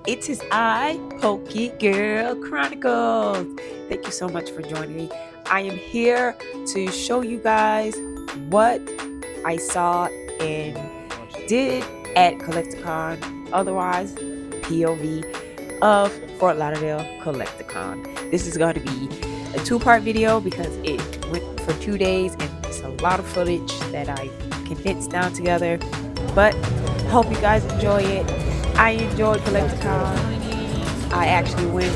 It is I, Pokegirl Chronicles. Thank you so much for joining me. I am here to show you guys what I saw and did at Collecticon, otherwise POV of Fort Lauderdale Collecticon. This is going to be a two-part video because it went for 2 days and it's a lot of footage that I condensed down together. But hope you guys enjoy it. I enjoyed Collecticon. I actually went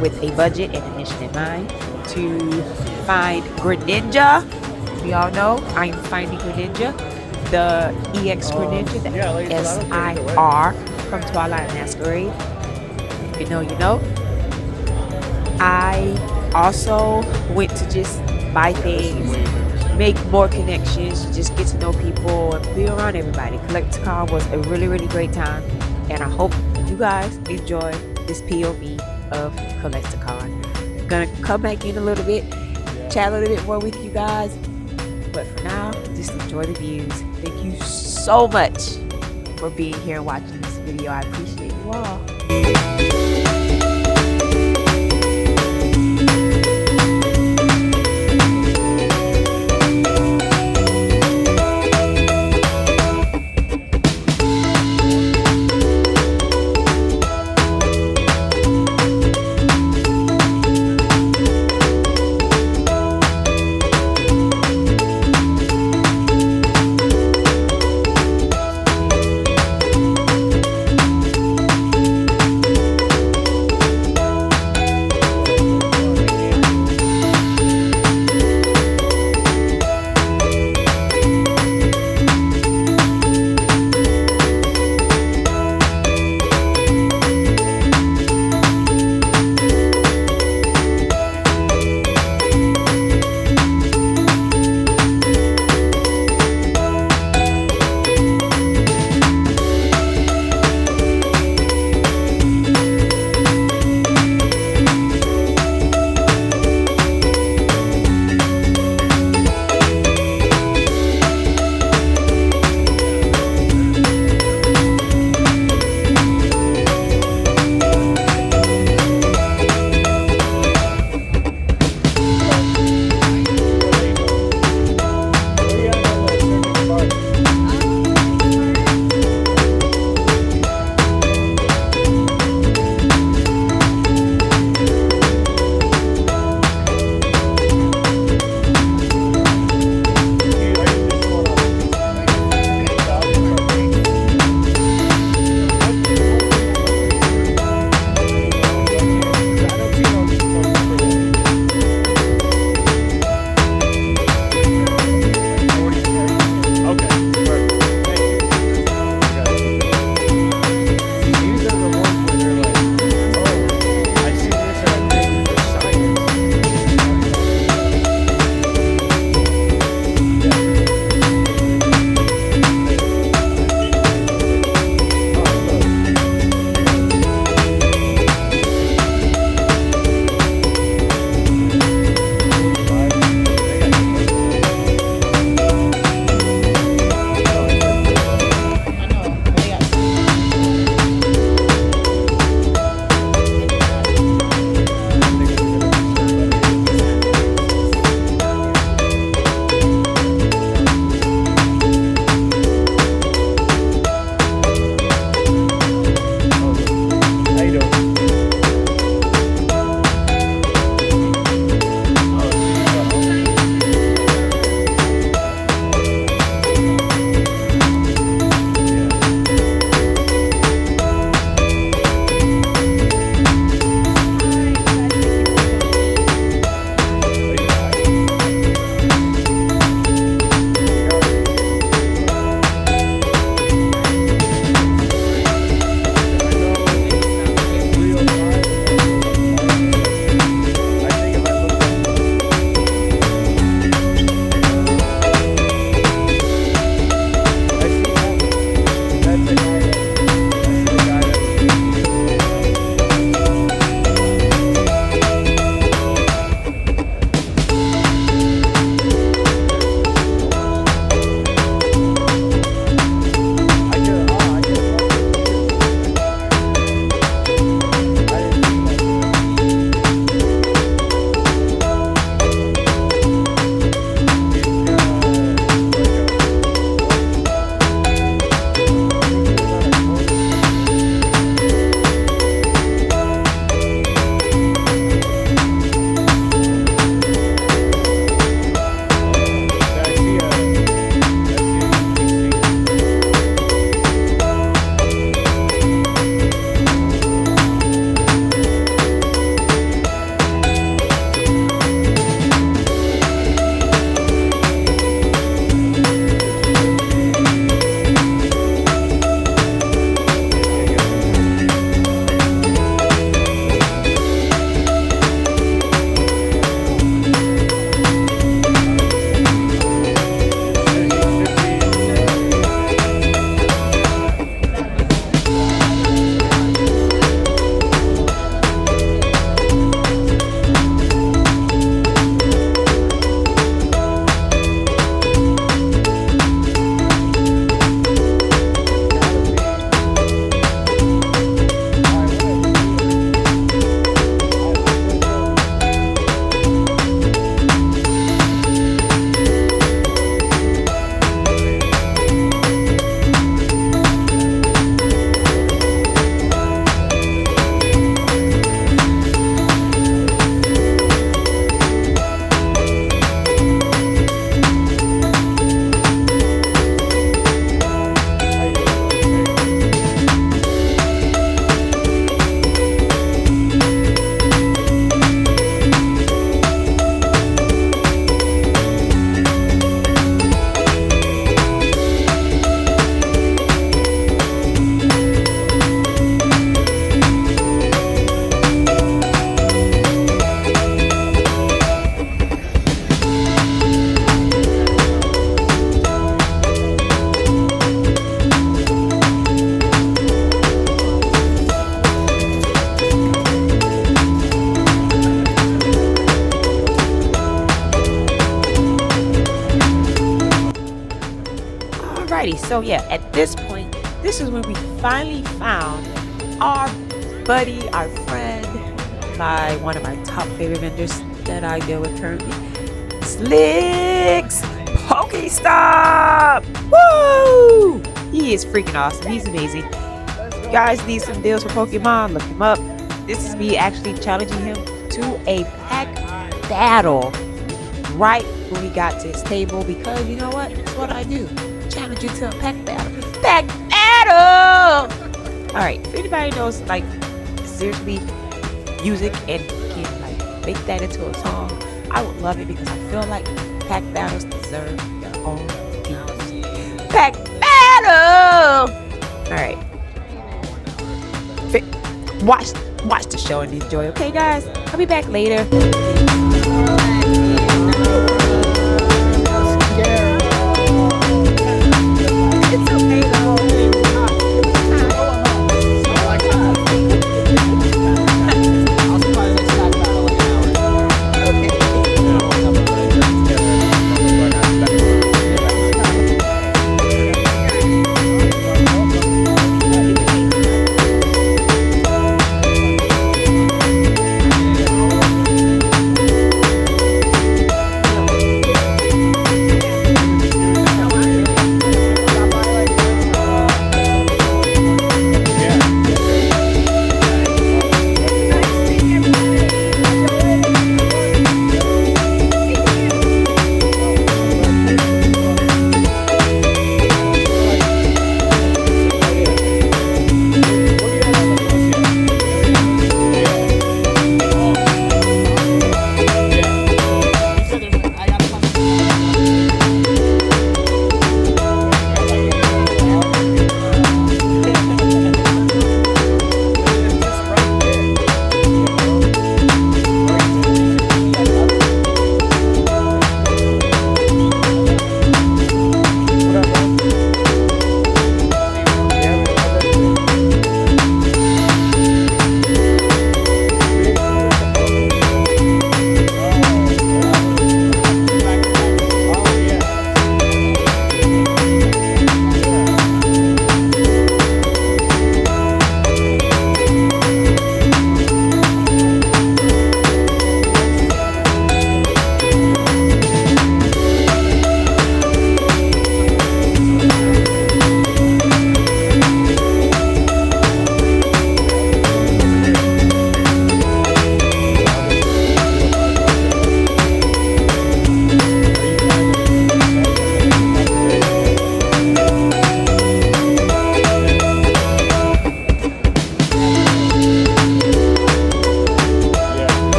with a budget and a mission in mind to find Greninja. We all know I am finding Greninja, the EX Greninja, the SIR from Twilight Masquerade. If you know, you know. I also went to just buy things, make more connections, just get to know people and be around everybody. Collecticon was a really, really great time, and I hope you guys enjoy this POV of Collecticon. I'm gonna come back in a little bit, chat a little bit more with you guys, but for now, just enjoy the views. Thank you so much for being here and watching this video. I appreciate you all. So yeah, at this point, this is when we finally found our buddy, our friend, one of my top favorite vendors that I deal with currently, Slick's Pokestop. Woo! He is freaking awesome. He's amazing. You guys need some deals for Pokemon? Look him up. This is me actually challenging him to a pack battle right when we got to his table, because you know what? That's what I do. Challenge you to a pack battle. Pack battle! Alright, if anybody knows like seriously music and can like make that into a song, I would love it, because I feel like pack battles deserve their own themes. Pack battle! Alright. Watch the show and enjoy, okay guys? I'll be back later. It's okay though.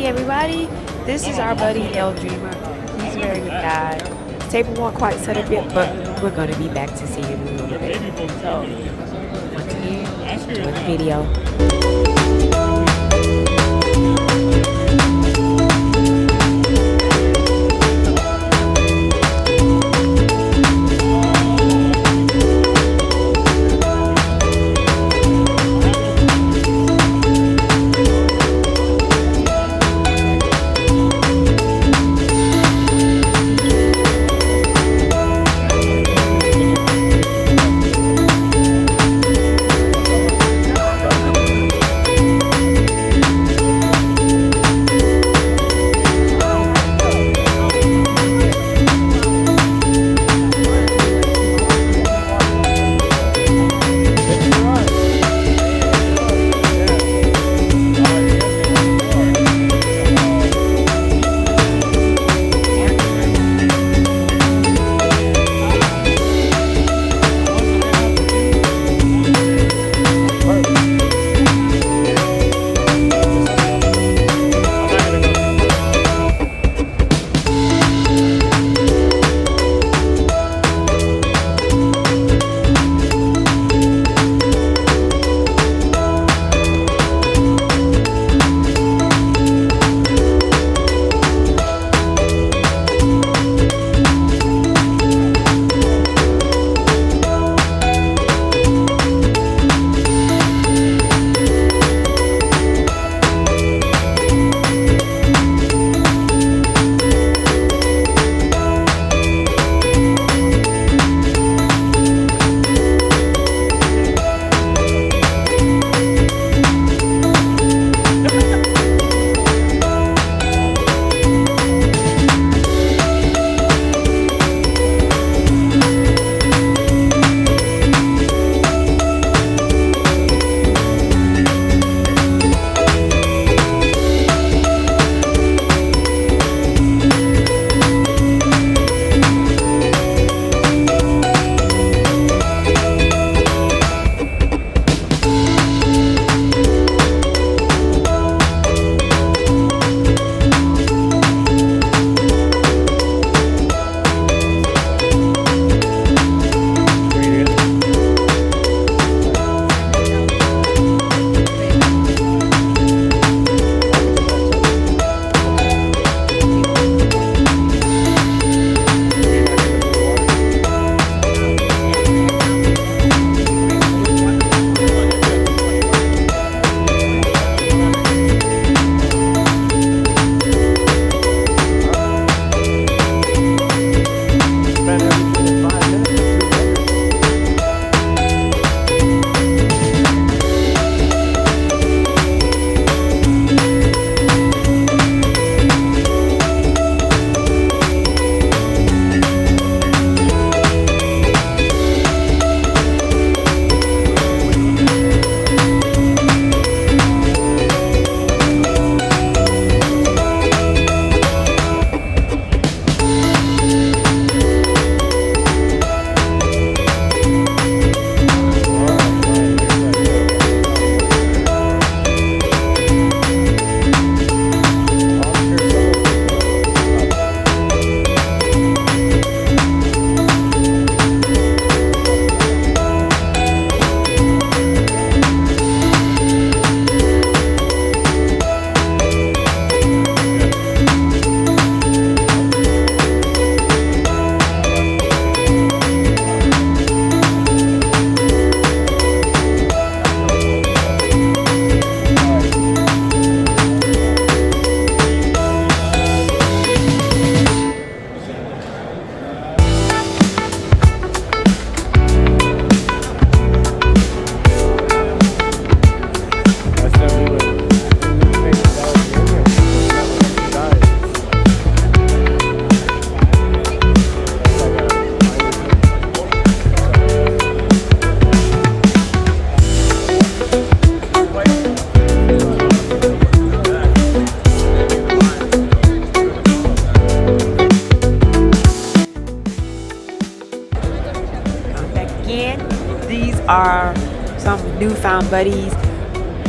everybody. This is our buddy L Dreamer. He's a very good guy. The table won't quite set up yet, but we're going to be back to see him in a little bit. So, once again, enjoy the video. are some newfound buddies,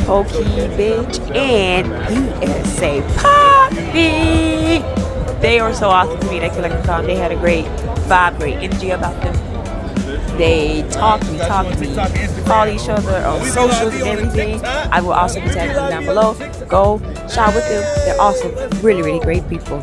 Pokey Bitch, and he is a puppy. They are so awesome to me. They collect the con. They had a great vibe, great energy about them. They we follow each other on socials and everything. I will also be tagging them down below. Go shop with them. They're also really, really great people.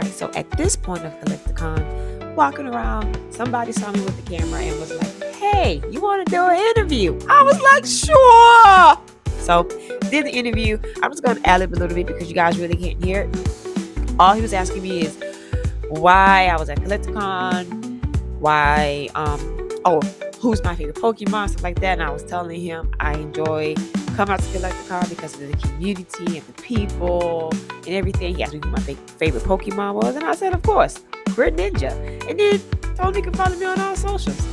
So at this point of Collecticon, walking around, somebody saw me with the camera and was like, hey, you want to do an interview? I was like, sure. So did the interview. I'm just going to ad-lib a little bit because you guys really can't hear it. All he was asking me is why I was at Collecticon, why, who's my favorite Pokemon, stuff like that. And I was telling him I enjoy coming out to Collecticon because of the community and the people and everything. He asked me who my favorite Pokemon was, and I said, of course, Greninja. And then told me you can follow me on all socials.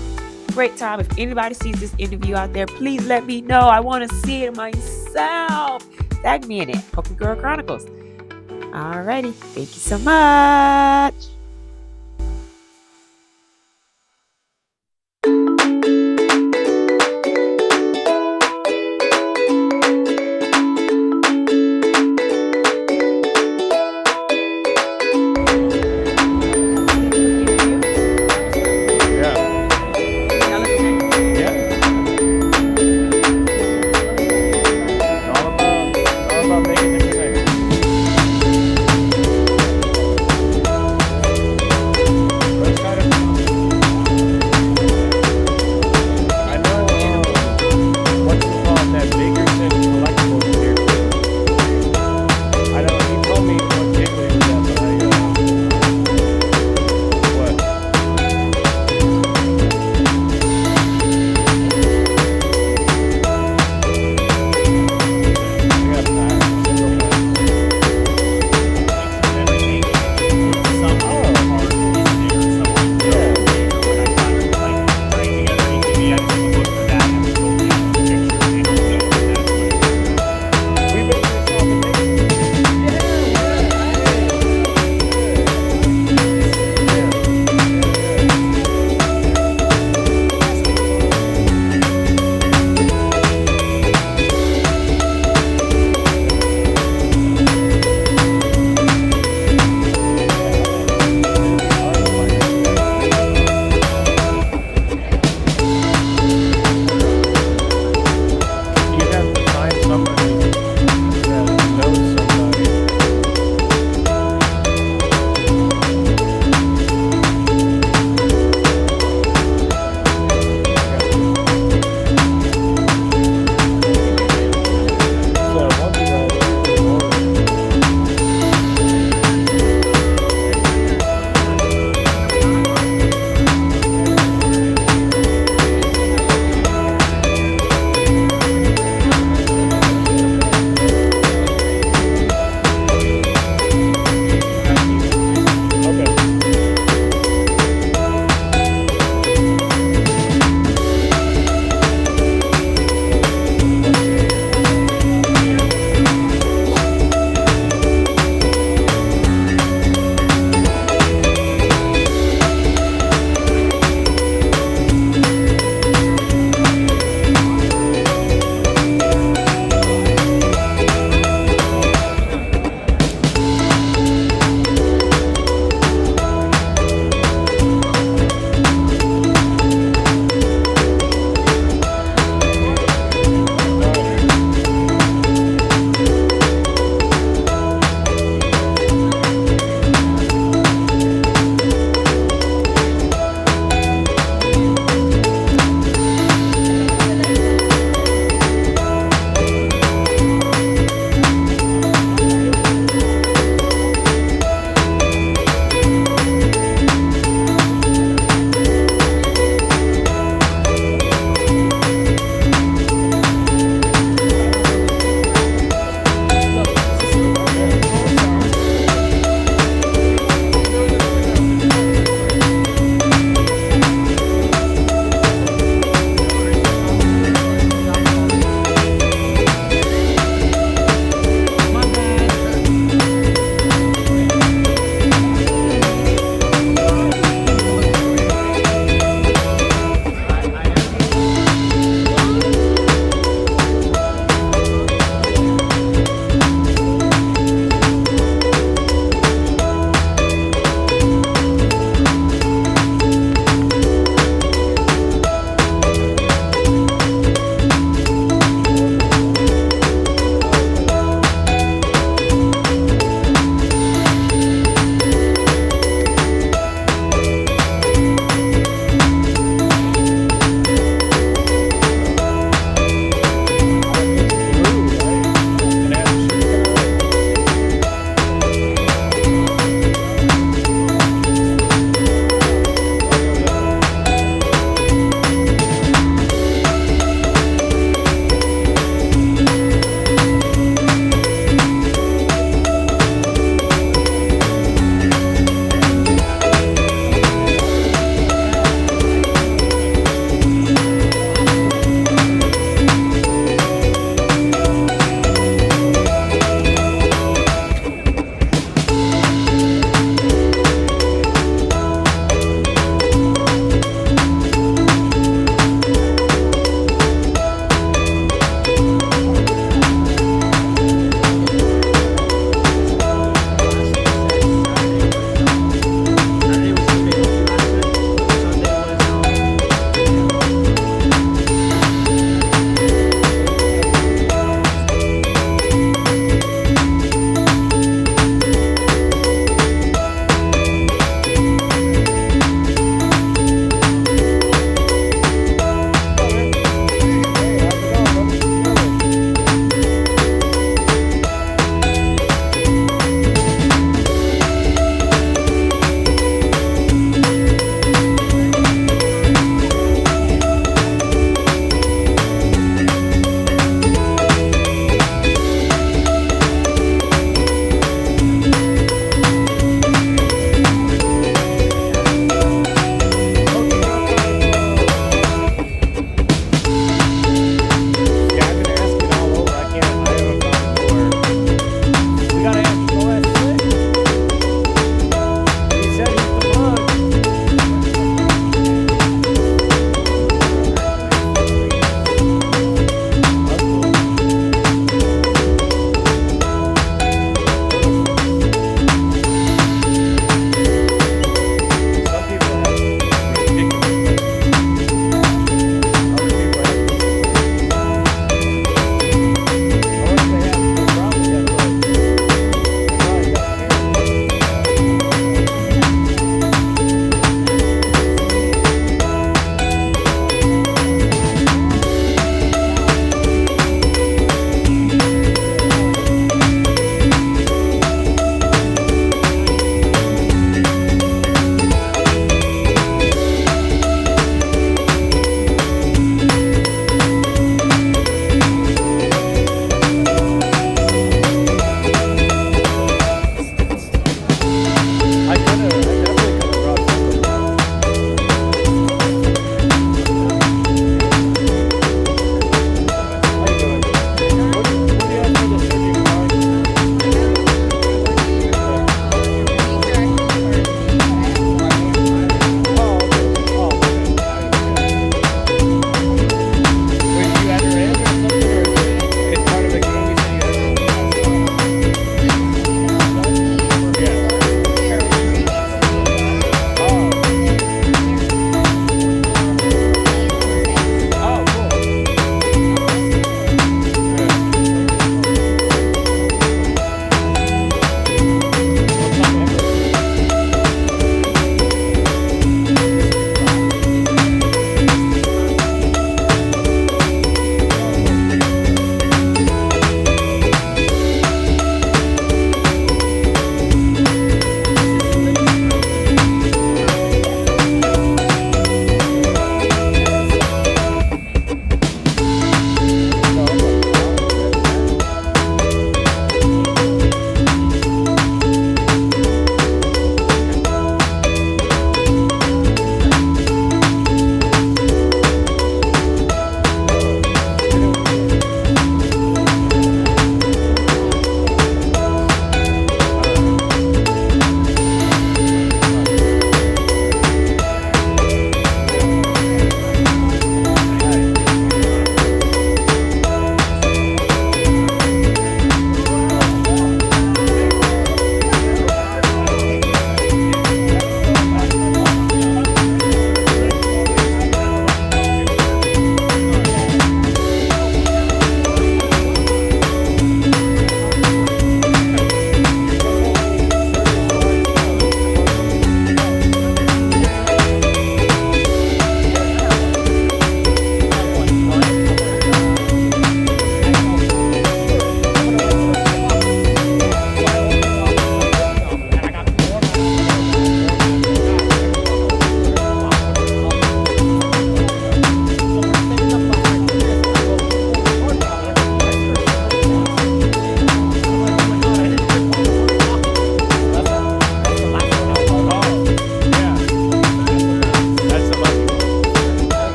Great time. If anybody sees this interview out there, please let me know. I want to see it myself. Tag me in it. Pokegirl Chronicles. Alrighty. Thank you so much.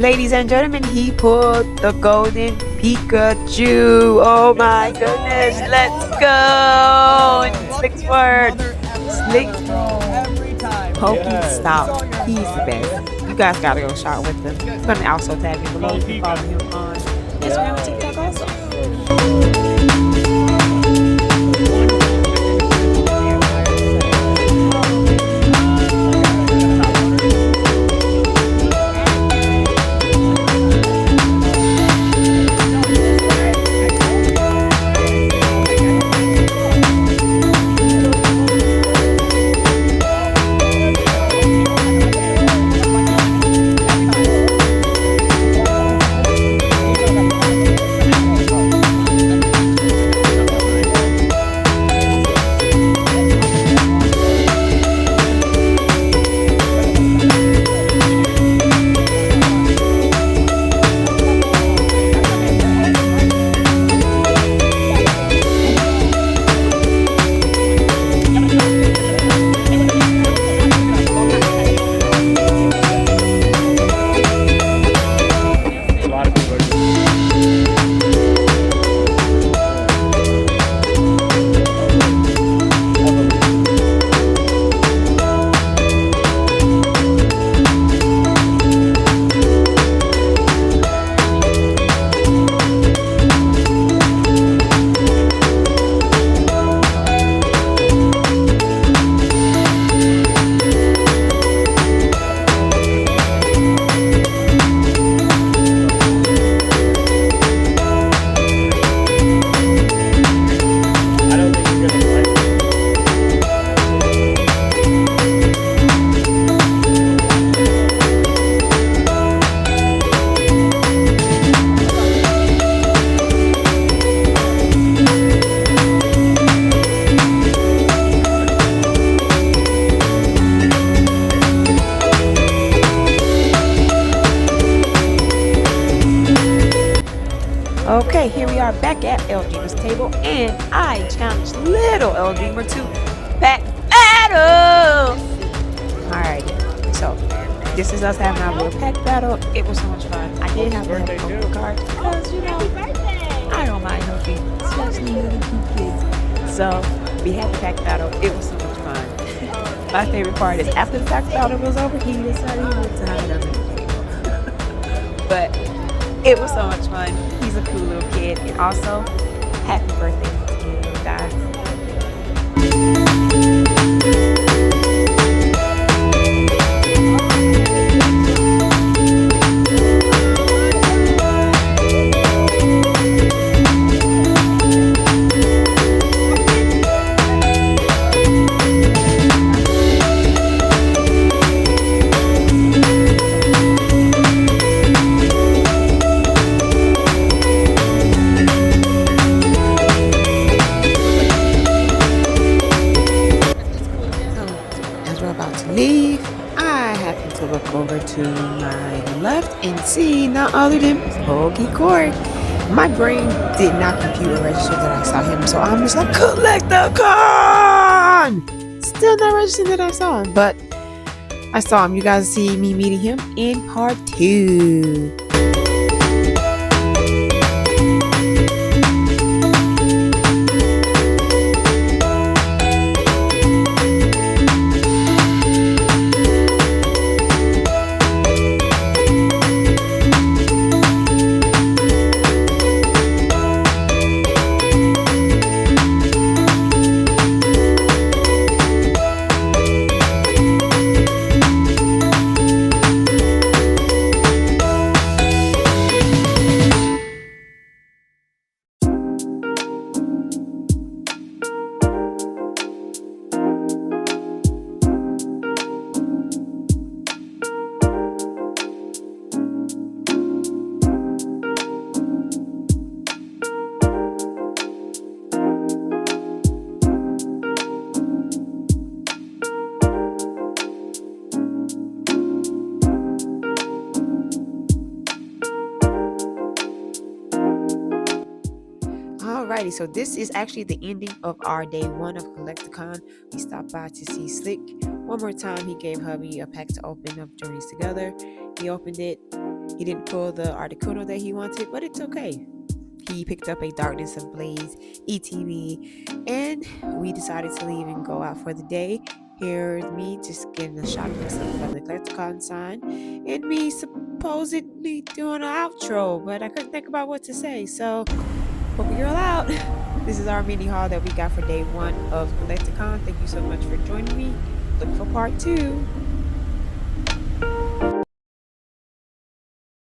ladies and gentlemen, he pulled the golden Pikachu. Oh my goodness, let's go! And Slick's word. Slick Pokey stop. He's the best. You guys gotta go shop with him. I'm gonna also tag him below. You can follow him on Instagram and TikTok also. Okay, here we are back at El Dreamer's table, and I challenged little El Dreamer to pack battle. Alrighty, so this is us having our little pack battle. It was so much fun. I did have to have a Pokemon card because, I don't mind helping, especially little cute kids. So we had the pack battle. It was so much fun. My favorite part is after the pack battle was over, he decided he wanted to hide under the table. But it was so much fun. He's a cool little kid. And also, happy birthday to you guys. Leave, I happen to look over to my left and see none other than Pokegirl. My brain did not compute or register that I saw him, so I'm just like, collect the con! Still not registering that I saw him, but I saw him. You guys see me meeting him in part 2. Alrighty, so this is actually the ending of our day 1 of Collecticon. We stopped by to see Slick. One more time, he gave hubby a pack to open of Journeys Together. He opened it. He didn't pull the Articuno that he wanted, but it's okay. He picked up a Darkness Ablaze ETB, and we decided to leave and go out for the day. Here's me just getting a shot of some from the Lexicon sign, and me supposedly doing an outro, but I couldn't think about what to say, so Pokegirl out. This is our mini haul that we got for day 1 of Lexicon. Thank you so much for joining me. Look for part 2.